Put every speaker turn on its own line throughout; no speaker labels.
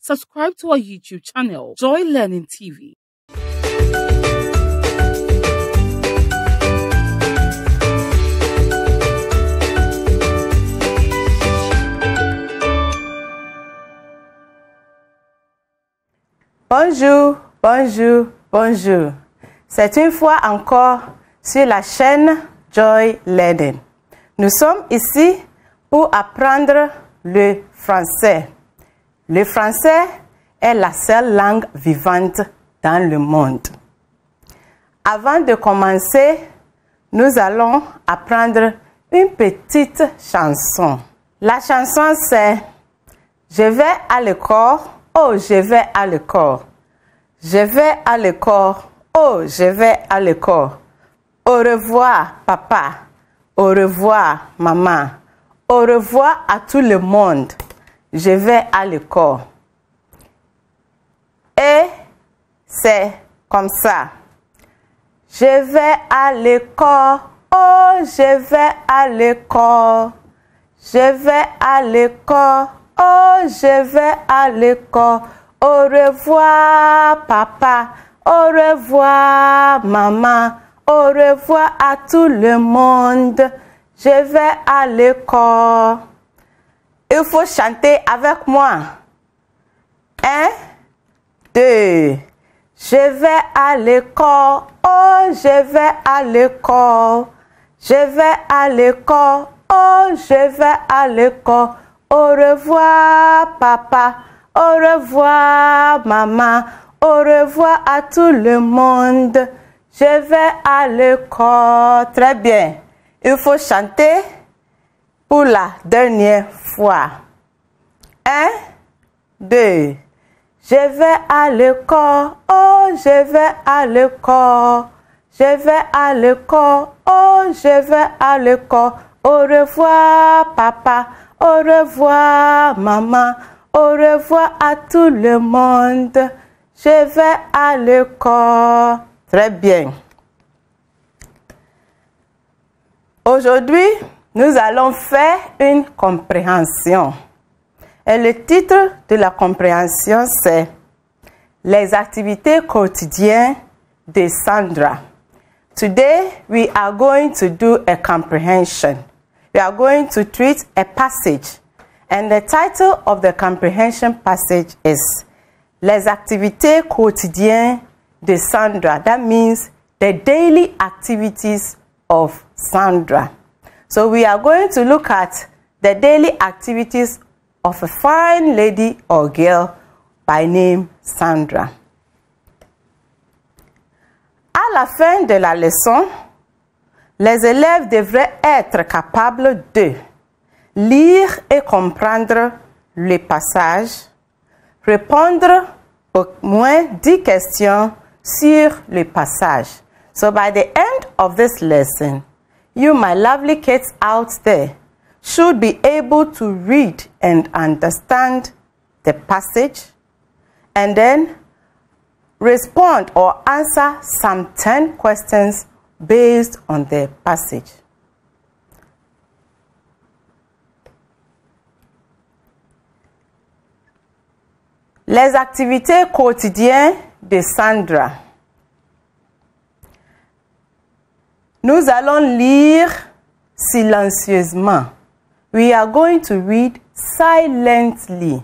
subscribe to our YouTube channel, Joy Learning TV.
Bonjour, bonjour, bonjour. C'est une fois encore sur la chaîne Joy Learning. Nous sommes ici pour apprendre le français. Le français est la seule langue vivante dans le monde. Avant de commencer, nous allons apprendre une petite chanson. La chanson c'est « Je vais à l'école ». Oh, je vais à l'école. Je vais à l'école. Oh, je vais à l'école. Au revoir, papa. Au revoir, maman. Au revoir à tout le monde. Je vais à l'école. Et c'est comme ça. Je vais à l'école. Oh, je vais à l'école. Je vais à l'école. Oh, je vais à l'école. Au revoir, papa. Au revoir, maman. Au revoir à tout le monde. Je vais à l'école. Il faut chanter avec moi. 1, 2. Je vais à l'école. Oh, je vais à l'école. Je vais à l'école. Oh, je vais à l'école. Au revoir, papa. Au revoir, maman. Au revoir à tout le monde. Je vais à l'école. Très bien. Il faut chanter pour la dernière fois. 1, 2. Je vais à l'école. Oh, je vais à l'école. Je vais à l'école. Oh, je vais à l'école. Au revoir, papa. Au revoir, maman. Au revoir à tout le monde. Je vais à l'école. Très bien. Aujourd'hui, nous allons faire une compréhension. Et le titre de la compréhension, c'est « Les activités quotidiennes de Sandra ». Today, we are going to do a comprehension. We are going to treat a passage, and the title of the comprehension passage is Les activités quotidiennes de Sandra. That means the daily activities of Sandra. So we are going to look at the daily activities of a fine lady or girl by name Sandra. À la fin de la leçon, les élèves devraient être capables de lire et comprendre les passages, répondre au moins 10 questions sur le passage. So by the end of this lesson, you, my lovely kids out there, should be able to read and understand the passage and then respond or answer some 10 questions based on the passage. Les activités quotidiennes de Sandra. Nous allons lire silencieusement. We are going to read silently.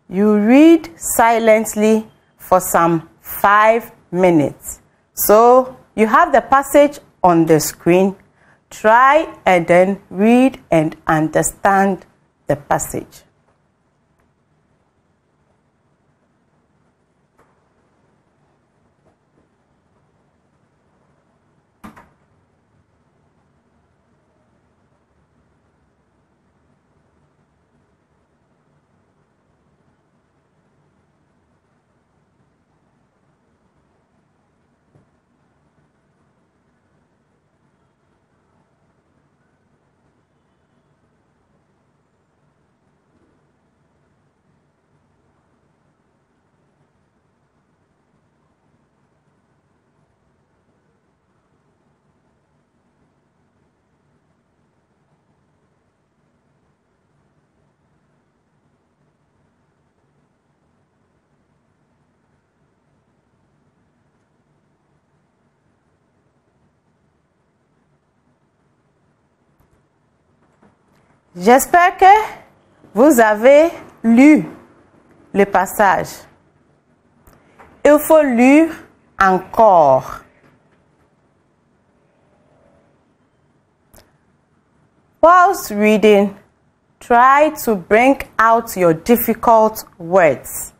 You read silently for some 5 minutes. So you have the passage on the screen. Try and then read and understand the passage. J'espère que vous avez lu le passage. Il faut lire encore. Whilst reading, try to bring out your difficult words.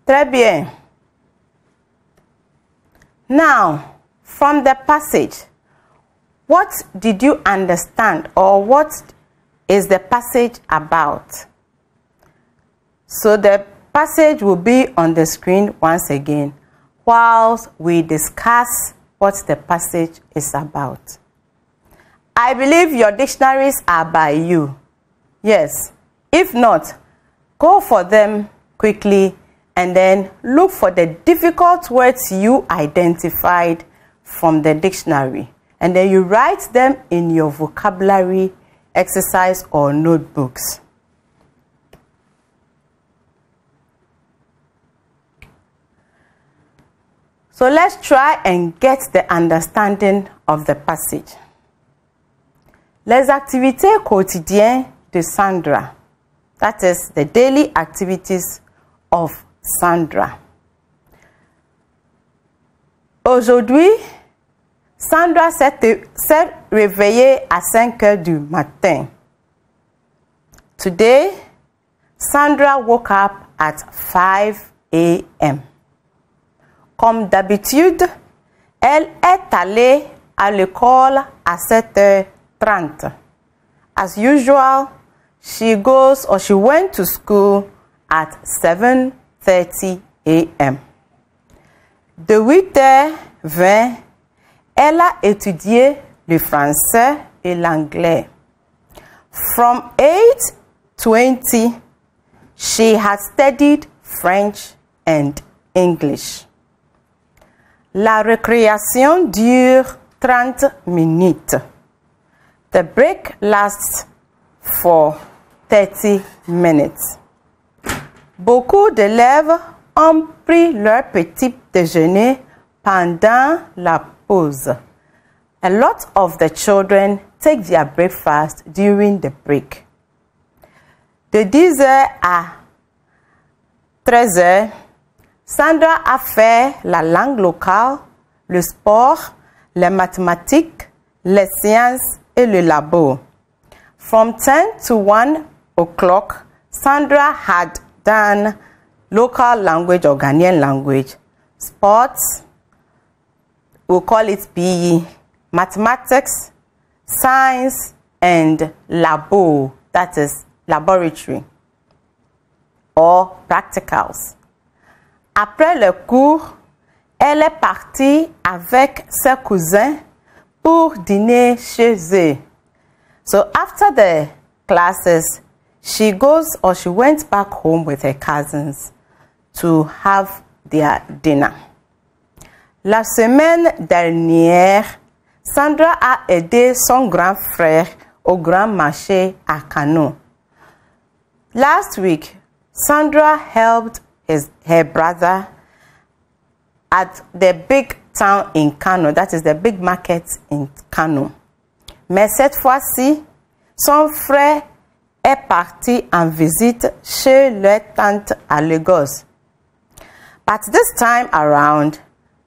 Très bien. Now, from the passage, what did you understand, or what is the passage about? So the passage will be on the screen once again whilst we discuss what the passage is about. I believe your dictionaries are by you. Yes. If not, go for them quickly and then look for the difficult words you identified from the dictionary. And then you write them in your vocabulary exercise or notebooks. So let's try and get the understanding of the passage. Les activités quotidiennes de Sandra. That is the daily activities of Sandra. Aujourd'hui, Sandra s'est réveillée à 5 heures du matin. Today, Sandra woke up at 5 a.m. Comme d'habitude, elle est allée à l'école à 7h30. As usual, she went to school at 7:30 a.m. De 8h20, elle a étudié le français et l'anglais. From 8:20, she had studied French and English. La récréation dure 30 minutes. The break lasts for 30 minutes. Beaucoup d'élèves ont pris leur petit déjeuner pendant la pause. A lot of the children take their breakfast during the break. De 10h à 13h, Sandra a fait la langue locale, le sport, les mathématiques, les sciences et le labo. From 10 to 1 o'clock, Sandra had done local language or Ghanaian language, sports, we'll call it PE, mathematics, science, and labo, that is laboratory, or practicals. Après le cours, elle est partie avec ses cousins pour dîner chez eux. So after the classes, she went back home with her cousins to have their dinner. La semaine dernière, Sandra a aidé son grand frère au grand marché à Kano. Last week, Sandra helped her brother at the big town in Kano, that is the big market in Kano. Mais cette fois-ci, son frère est parti en visite chez leur tante à Lagos. But this time around,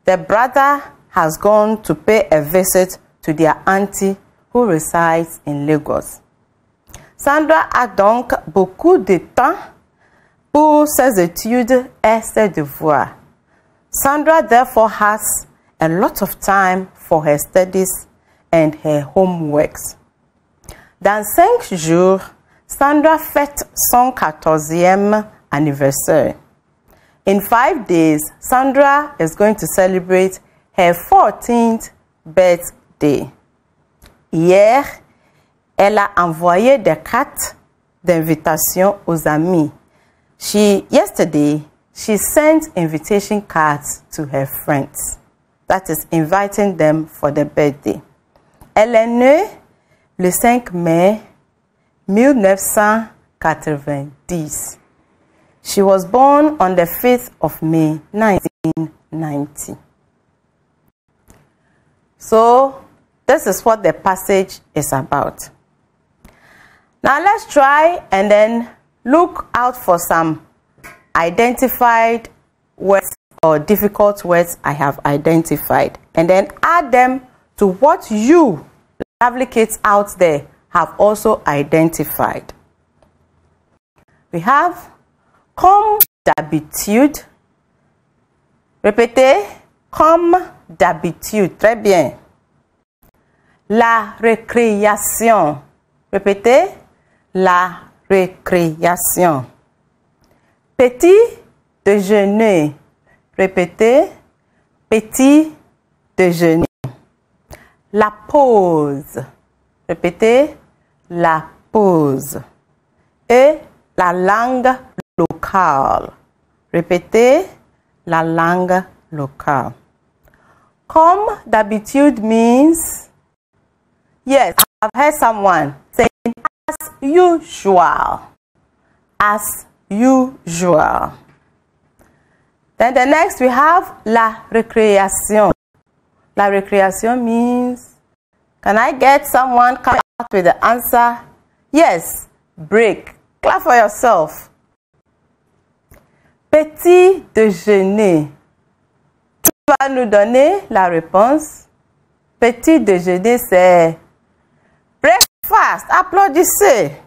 the brother has gone to pay a visit to their auntie who resides in Lagos. Sandra a donc beaucoup de temps pour ses études et ses devoirs. Sandra therefore has a lot of time for her studies and her homeworks. Dans 5 jours, Sandra fête son 14e anniversaire. In 5 days, Sandra is going to celebrate her 14th birthday. Hier, elle a envoyé des cartes d'invitation aux amis. Yesterday, she sent invitation cards to her friends. That is, inviting them for the birthday. Elle est née le 5 mai 1990. She was born on the 5th of May 1990. So, this is what the passage is about. Now let's try and then look out for some identified words or difficult words I have identified, and then add them to what you, lovely kids out there, have also identified. We have comme d'habitude. Répétez, comme d'habitude. Très bien. La récréation. Répétez, la récréation. Petit déjeuner. Répétez, petit déjeuner. La pause. Répétez, la pause. Et la langue locale. Répétez, la langue locale. Comme d'habitude means, yes, I've heard someone saying as usual. As usual. Then the next we have la récréation. La récréation means, can I get someone come out with the answer? Yes, break. Clap for yourself. Petit déjeuner. Qui va nous donner la réponse? Petit déjeuner, c'est breakfast. Applaudissez.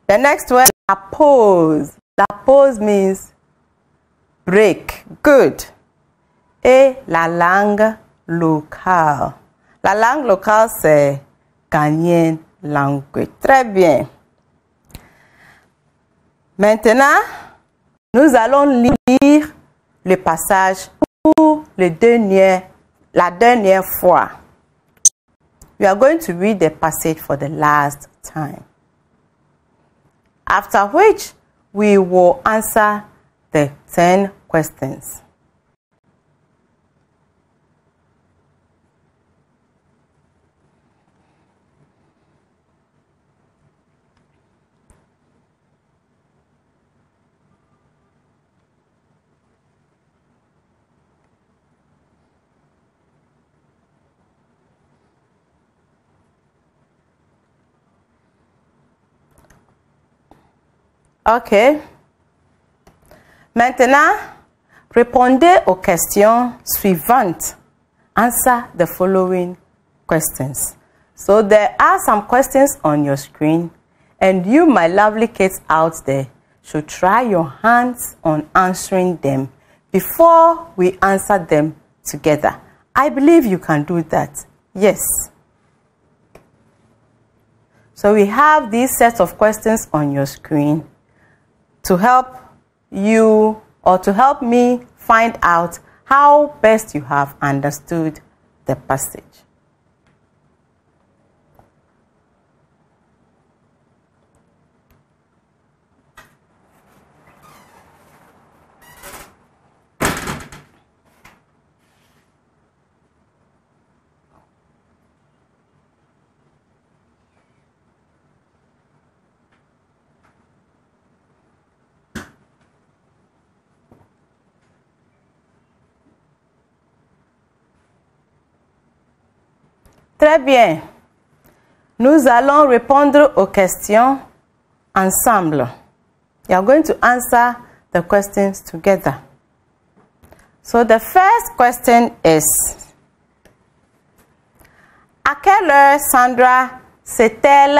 The next word, la pause. La pause means break. Good. Et la langue locale. La langue locale, c'est Ghanaian language. Très bien. Maintenant, nous allons lire le passage pour la dernière fois. We are going to read the passage for the last time. After which, we will answer the 10 questions. OK. Maintenant, répondez aux questions suivantes. Answer the following questions. So there are some questions on your screen, and you, my lovely kids out there, should try your hands on answering them before we answer them together. I believe you can do that. Yes. So we have these sets of questions on your screen to help you or to help me find out how best you have understood the passage. Très bien. Nous allons répondre aux questions ensemble. We are going to answer the questions together. So the first question is, à quelle heure Sandra s'est-elle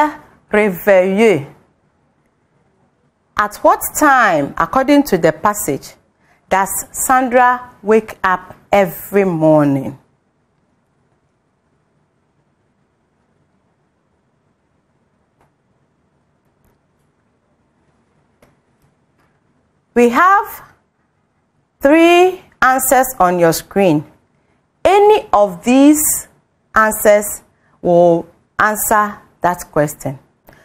réveillée? At what time, according to the passage, does Sandra wake up every morning? We have 3 answers on your screen. Any of these answers will answer that question.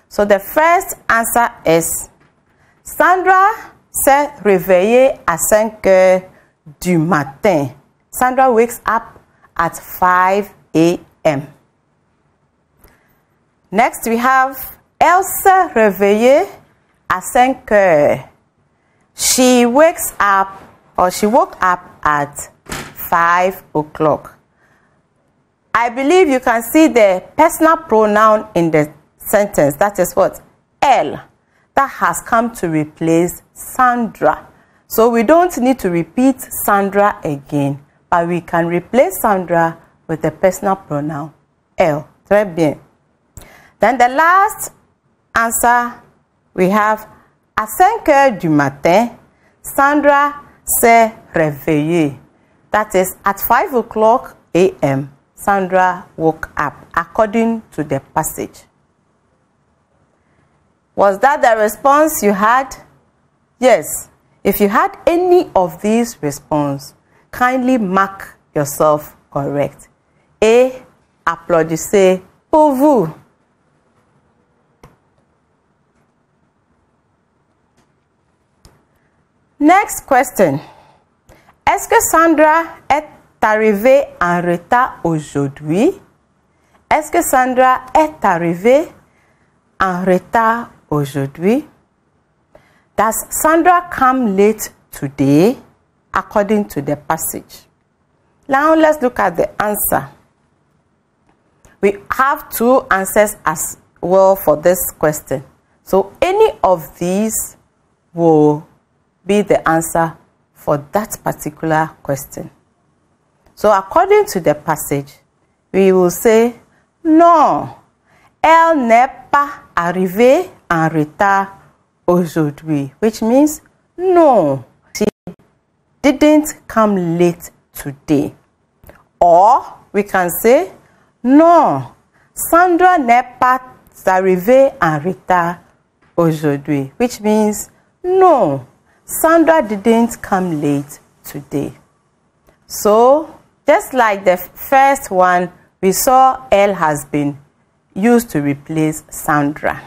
So the first answer is Sandra s'est réveillée à 5 heures du matin. Sandra wakes up at 5 a.m. Next we have Elle s'est réveillée à 5 heures. She wakes up, or she woke up at 5 o'clock. I believe you can see the personal pronoun in the sentence. That is what? Elle. That has come to replace Sandra. So we don't need to repeat Sandra again, but we can replace Sandra with the personal pronoun elle. Très bien. Then the last answer we have à 5 heures du matin, Sandra s'est réveillée. That is at 5 o'clock a.m. Sandra woke up according to the passage. Was that the response you had? Yes. If you had any of these responses, kindly mark yourself correct. Et applaudissez pour vous. Next question. Est-ce que Sandra est arrivée en retard aujourd'hui? Est-ce que Sandra est arrivée en retard aujourd'hui? Does Sandra come late today according to the passage? Now let's look at the answer. We have 2 answers as well for this question. So any of these will be the answer for that particular question. So according to the passage, we will say, non, elle n'est pas arrivée en retard aujourd'hui, which means no, she didn't come late today. Or we can say, non, Sandra n'est pas arrivée en retard aujourd'hui, which means no, Sandra didn't come late today. So just like the first one, we saw elle has been used to replace Sandra.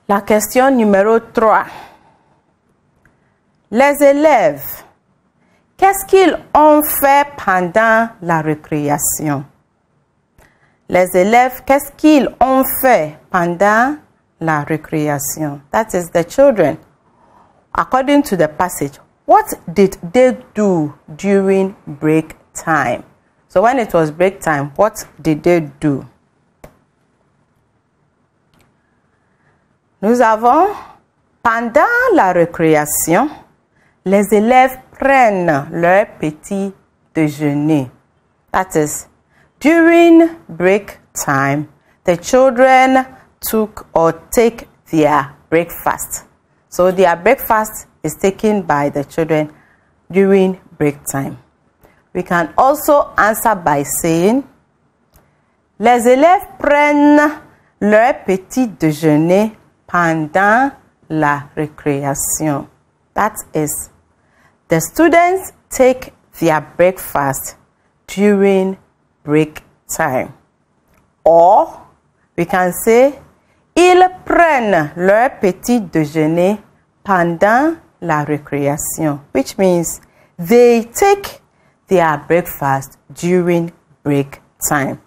La question numéro 3. Les élèves, qu'est-ce qu'ils ont fait pendant la récréation? Les élèves, qu'est-ce qu'ils ont fait pendant la récréation? That is the children. According to the passage, what did they do during break time? So when it was break time, what did they do? Nous avons, pendant la récréation, les élèves prennent leur petit déjeuner. That is, during break time, the children took or take their breakfast. So their breakfast is taken by the children during break time. We can also answer by saying, les élèves prennent leur petit déjeuner pendant la récréation. That is, the students take their breakfast during break time. Or, we can say, ils prennent leur petit déjeuner pendant la récréation, which means they take their breakfast during break time.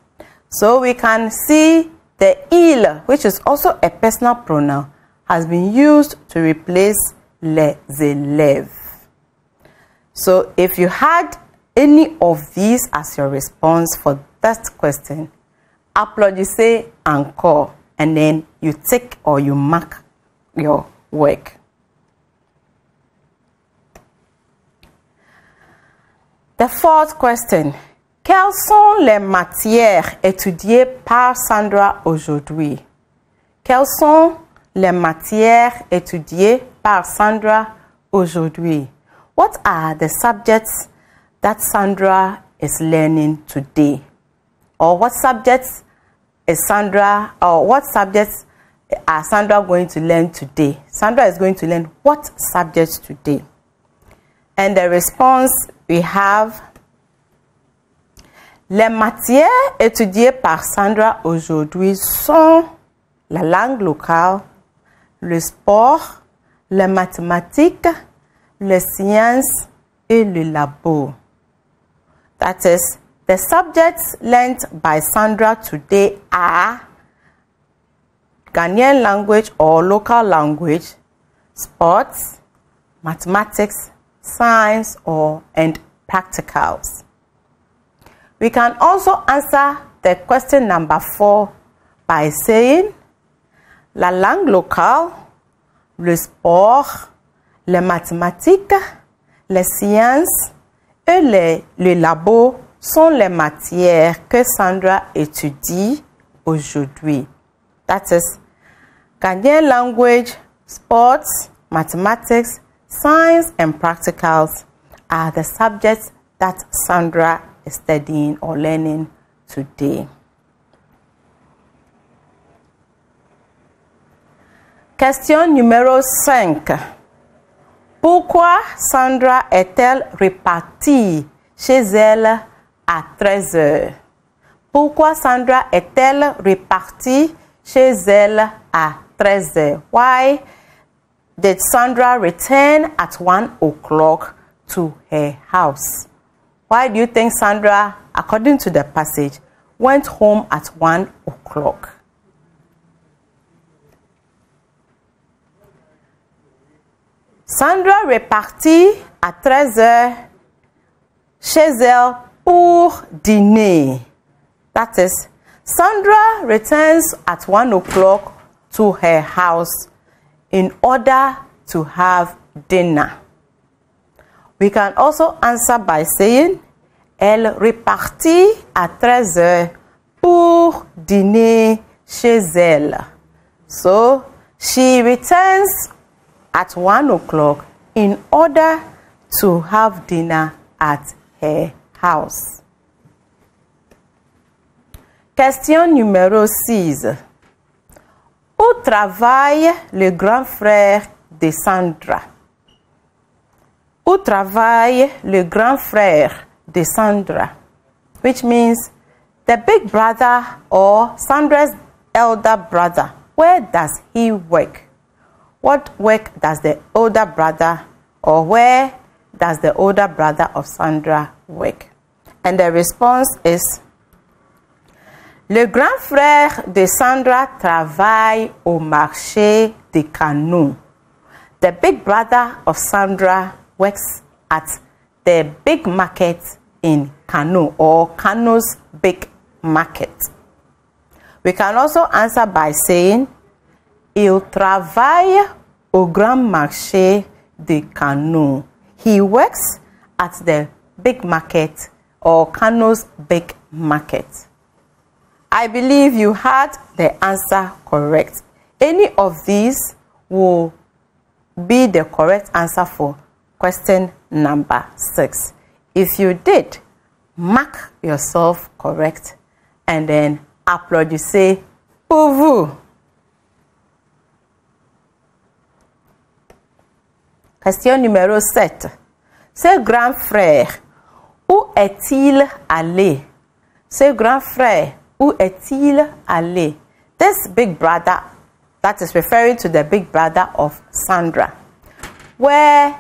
So we can see the il, which is also a personal pronoun, has been used to replace les élèves. So if you had any of these as your response for that question, applaudissez encore, and then you tick or you mark your work. The fourth question. Quelles sont les matières étudiées par Sandra aujourd'hui? Quelles sont les matières étudiées par Sandra aujourd'hui? What are the subjects that Sandra is learning today? Or what subjects is Sandra, or what subjects are Sandra going to learn today? Sandra is going to learn what subjects today? And the response we have: les matières étudiées par Sandra aujourd'hui sont la langue locale, le sport, les mathématiques, les sciences et le labo. That is, the subjects learned by Sandra today are Ghanaian language or local language, sports, mathematics, science, and practicals. We can also answer the question number 4 by saying la langue locale, le sport, les mathématiques, les sciences et le labo sont les matières que Sandra étudie aujourd'hui. That is, Ghanaian language, sports, mathematics, science, and practicals are the subjects that Sandra is studying or learning today. Question numéro 5. Pourquoi Sandra est-elle repartie chez elle à 13 heures? Pourquoi Sandra est-elle repartie chez elle à 13 heures? Why did Sandra return at 1 o'clock to her house? Why do you think Sandra, according to the passage, went home at 1 o'clock? Sandra repartit à 13 heures chez elle pour dîner. That is, Sandra returns at 1 o'clock to her house in order to have dinner. We can also answer by saying elle repartit à 13 heures pour dîner chez elle. So, she returns at 1 o'clock in order to have dinner at her house. Question numéro 6. Où travaille le grand frère de Sandra? Où travaille le grand frère de Sandra? Which means the big brother or Sandra's elder brother. Where does he work? What work does the older brother, or where does the older brother of Sandra work? And the response is: le grand frère de Sandra travaille au marché des canaux. The big brother of Sandra works at the big market in Kano, or Kano's big market. We can also answer by saying il travaille au grand marché de Kano. He works at the big market, or Kano's big market. I believe you had the answer correct. Any of these will be the correct answer for question number 6. If you did, mark yourself correct and then applaudissez pour vous. Question numéro 7. Ce grand frère, où est-il allé? Ce grand frère, où est-il allé? This big brother, that is referring to the big brother of Sandra. Where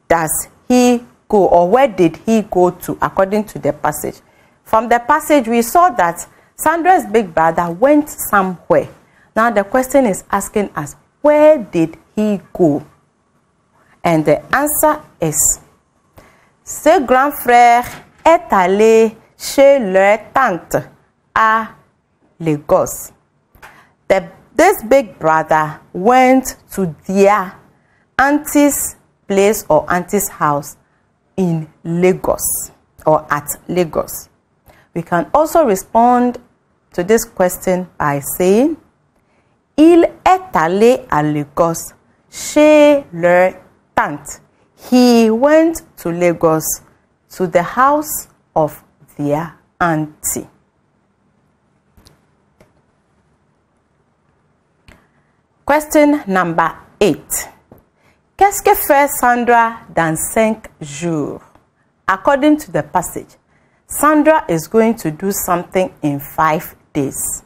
does he go, or where did he go to, according to the passage? From the passage, we saw that Sandra's big brother went somewhere. Now the question is asking us, where did he go? And the answer is, ce grand frère est allé chez leur tante à Lagos. This big brother went to their auntie's place or auntie's house in Lagos, or at Lagos. We can also respond to this question by saying, il est allé à Lagos chez leur tante. He went to Lagos to the house of their auntie. Question number 8. Qu'est-ce que fait Sandra dans 5 jours? According to the passage, Sandra is going to do something in 5 days.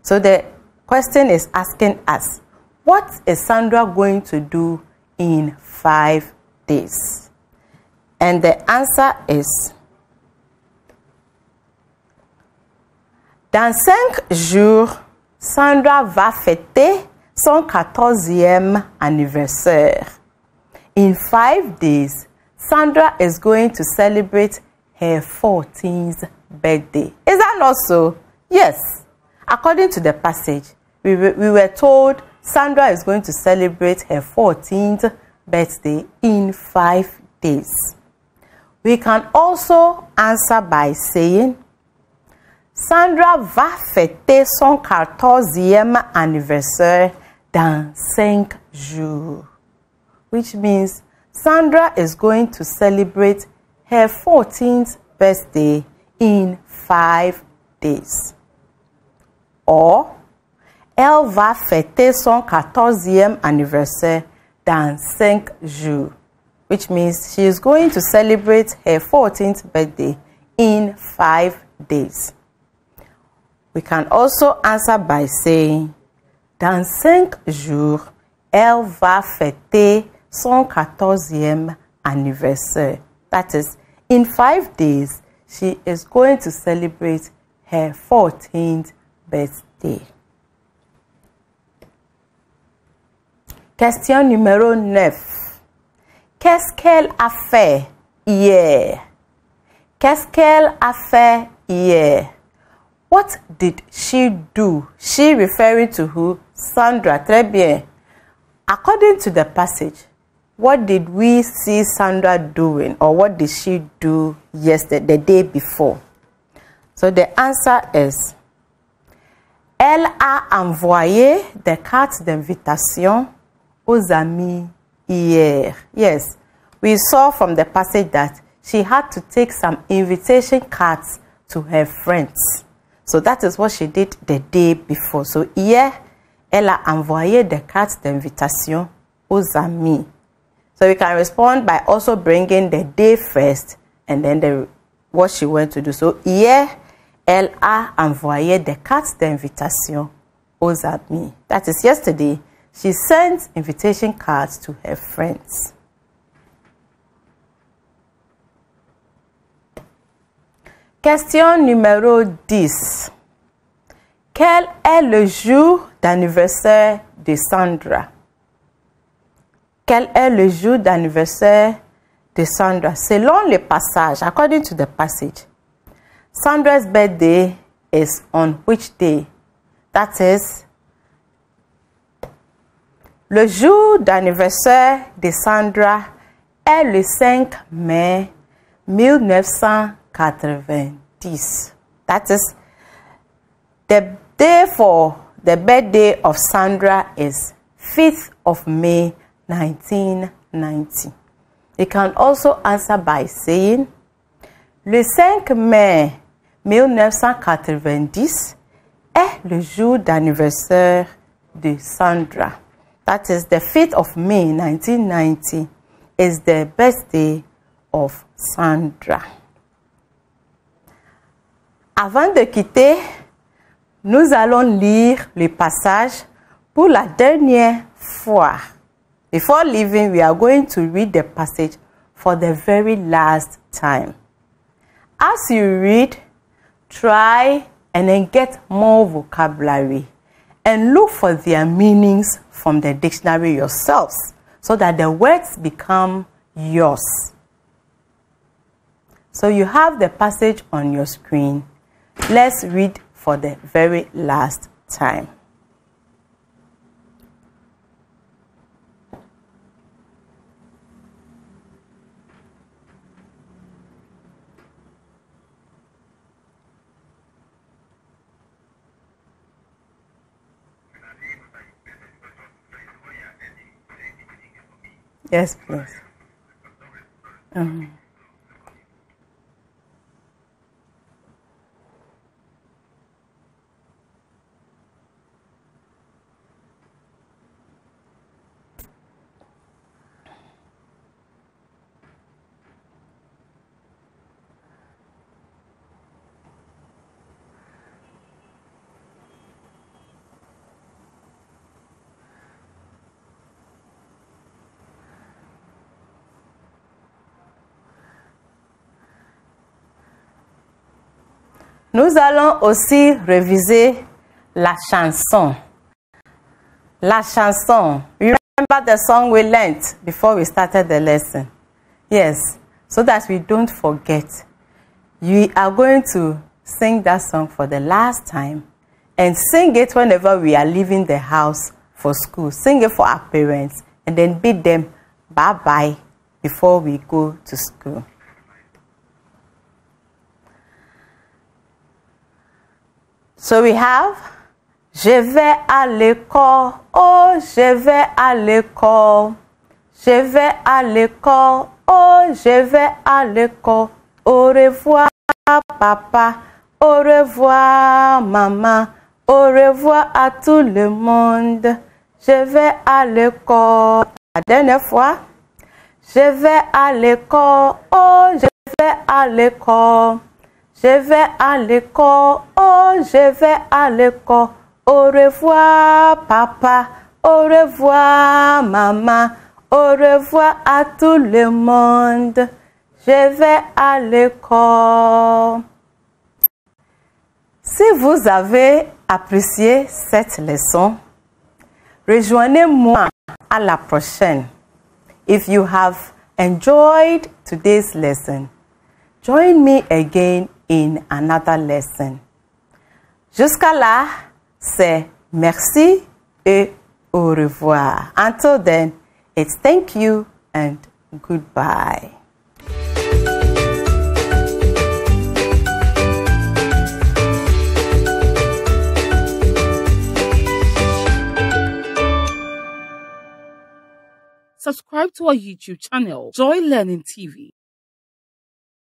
So the question is asking us, what is Sandra going to do in 5 days? And the answer is, dans 5 jours, Sandra va fêter son 14e anniversaire. In 5 days, Sandra is going to celebrate her 14th birthday. Is that not so? Yes. According to the passage, we were told Sandra is going to celebrate her 14th birthday in 5 days. We can also answer by saying, Sandra va fêter son 14e anniversaire dans 5 jours, which means Sandra is going to celebrate her 14th birthday in 5 days. Or, elle va fêter son 14e anniversaire dans 5 jours, which means she is going to celebrate her 14th birthday in 5 days. We can also answer by saying, dans 5 jours, elle va fêter son 14e anniversaire. That is, in 5 days, she is going to celebrate her 14th birthday. Question numéro 9. Qu'est-ce qu'elle a fait hier? Qu'est-ce qu'elle a fait hier? What did she do? She referring to who? Sandra. Très bien. According to the passage, what did we see Sandra doing, or what did she do yesterday, the day before? So the answer is, elle a envoyé des cartes d'invitation aux amis hier. Yes, we saw from the passage that she had to take some invitation cards to her friends. So that is what she did the day before. So hier, elle a envoyé des cartes d'invitation aux amis. So we can respond by also bringing the day first and then what she went to do. So hier, elle a envoyé des cartes d'invitation aux amis. That is yesterday, she sent invitation cards to her friends. Question numéro 10. Quel est le jour d'anniversaire de Sandra? Quel est le jour d'anniversaire de Sandra? Selon le passage, according to the passage, Sandra's birthday is on which day? That is, le jour d'anniversaire de Sandra est le 5 mai 1990. That is, the day for the birthday of Sandra is 5th of May 1990. You can also answer by saying, le 5 mai 1990 est le jour d'anniversaire de Sandra. That is, the 5th of May 1990 is the birthday of Sandra. Avant de quitter, nous allons lire le passage pour la dernière fois. Before leaving, we are going to read the passage for the very last time. As you read, try and then get more vocabulary and look for their meanings from the dictionary yourselves so that the words become yours. So you have the passage on your screen. Let's read for the very last time. Yes, please. Nous allons aussi réviser la chanson. La chanson. You remember the song we learned before we started the lesson? Yes, so that we don't forget. We are going to sing that song for the last time and sing it whenever we are leaving the house for school. Sing it for our parents and then bid them bye-bye before we go to school. So we have, je vais à l'école, oh, je vais à l'école. Je vais à l'école, oh, je vais à l'école. Au revoir, papa. Au revoir, maman. Au revoir à tout le monde. Je vais à l'école. La dernière fois. Je vais à l'école. Oh, je vais à l'école. Je vais à l'école. Oh, je vais à l'école. Au revoir, papa. Au revoir, maman. Au revoir à tout le monde. Je vais à l'école. Si vous avez apprécié cette leçon, rejoignez-moi à la prochaine. If you have enjoyed today's lesson, join me again in another lesson. Jusqu'à là, c'est merci et au revoir. Until then, it's thank you and goodbye.
Subscribe to our YouTube channel, Joy Learning TV.